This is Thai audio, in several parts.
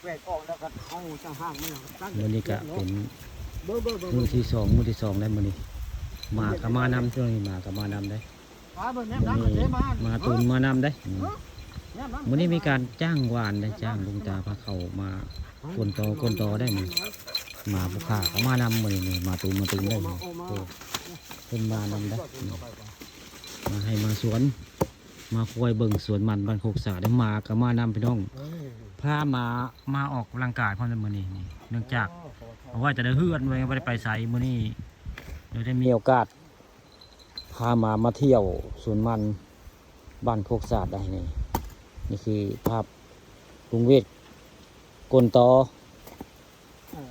แวกออกแล้วก็เอาจะห่างมันตั้ง มื้อนี้ก็เป็นมื้อที่สองได้มื้อนี้หมาก็มานำช่วงนี้หมาก็มานำได้มื้อนี้มาตุนมานำได้มื้อนี้มีการจ้างวานได้จ้างลุงตาพาเขามาคนโตได้นี่หมาผู้ค้าก็มานำมื้อนี้มาตุนได้นี่โอ้เพิ่นมานำได้มาให้มาสวนมาคอยเบิ่งสวนมันบ้านโคกสาได้หมาก็มานำพี่น้องพามาออกกำลังกายพร้อมกันมื้อนี้นี่เนื่องจากเพราะว่าจะได้เฮือนไว้บ่ได้ไปไสมื้อนี้เดี๋ยวได้มีโอกาสพามาเที่ยวสวนมันบ้านโคกสาได้นี่คือภาพลุงเวทกลตอ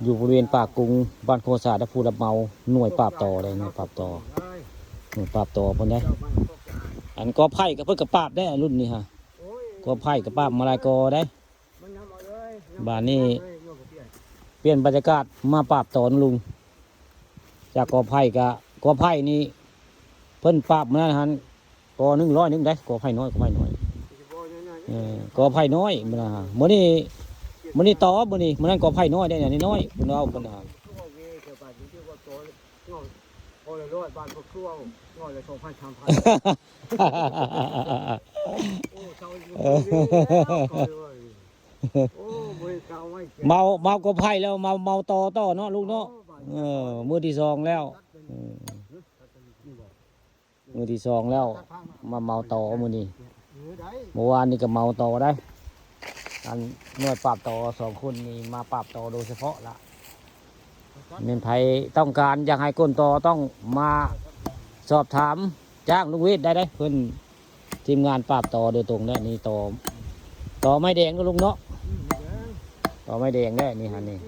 อยู่บริเวณปากกรุงบ้านโคกสาและผู้รับเหมาหน่วยปราบตอเลยหน่วยปราบตอเพิ่นได้อันก็ไผ่กับเพิ่นกับปราบได้รุ่นนี้ฮะก็ไผ่กับปราบมาลายกอได้บ้านนี้เปลี่ยนบรรยากาศมาปราบตอนลุงจากกอไผ่กับไผ่นี่เพิ่นปราบมาแล้วฮะกอ100ได้กอไผ่น้อยกอไผ่น้อยกอไผ่น้อยมันนะฮะมื้อนี้ต่อมื้อนี้มื้อนั้นกอไผ่น้อยได้เนี่ยน้อยเพิ่นเอาเพิ่นฮะโอ้ยร้อยบาทพวกครัวร้อยละ2,000 3,000โอ้เท่าอยู่โอ้บ่เก่าไว้เมาก็ไผ่แล้วเมาต่อเนาะลูกเนาะมื้อที่2แล้วมื้อที่2แล้วมาเมาต่อมื้อนี้เมื่อวานนี่ก็เมาต่อได้อันหน่วยปราบต่อ2คนนี่มาปราบต่อโดยเฉพาะละเม่นไผต้องการอยากให้ก้นต่อต้องมาสอบถามจ้างลุงเวทได้เพิ่นทีมงานปราบต่อโดยตรงได้นี่ต่อไม้แดงก็ลุงเนาะต่อไม้แดงได้นี่ฮะนี่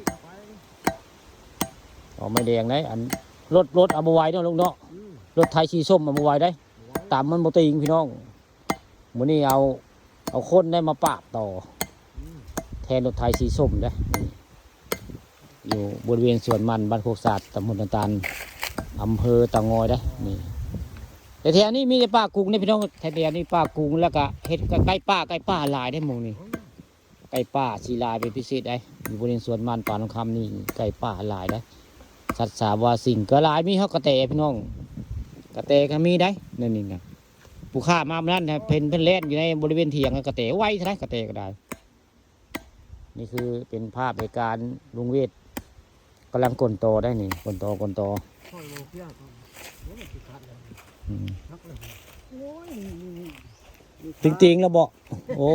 ต่อไม้แดงได้อันรถเอามาไว้เนาะลุงเนาะรถไทยชีส้มเอามาไว้ได้ตามมันโมติงพี่น้องมื้อนี้เอาคนได้มาปราบต่อแทนรถไทยสีส้มได้อยู่บริเวณสวนมันบ้านโคกสาดตำบลตาลอำเภอเตางอยได้นี่แต่แถวนี้มีแต่ป่ากุ้งนี่พี่น้องแถวนี้ป่ากุ้งแล้วก็เห็ดใกล้ป่าลายได้หมองนี่ไก่ป่าสีลายเป็นพิเศษได้อยู่บริเวณสวนมันป่าทองคำนี่ไก่ป่าลายได้สัตว์สาวาสิ่งก็ลายมีเขากระแตพี่น้องกระแตก็มีได้นั่นนี่นะผู้ฆ่ามานั้นเพิ่นเล่นอยู่ในบริเวณเถียงกระแตไว้ใช่ไหมกระแตก็ได้นี่คือเป็นภาพในการลุงเวทกำลังกลนโตได้นี่กลนโตจริงๆแล้วบอกโอ้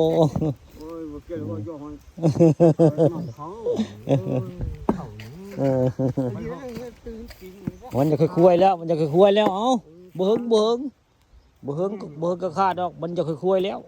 มันจะคุยแล้วเอาเบิ่งก็คาดดอกมันจะคุยแล้ว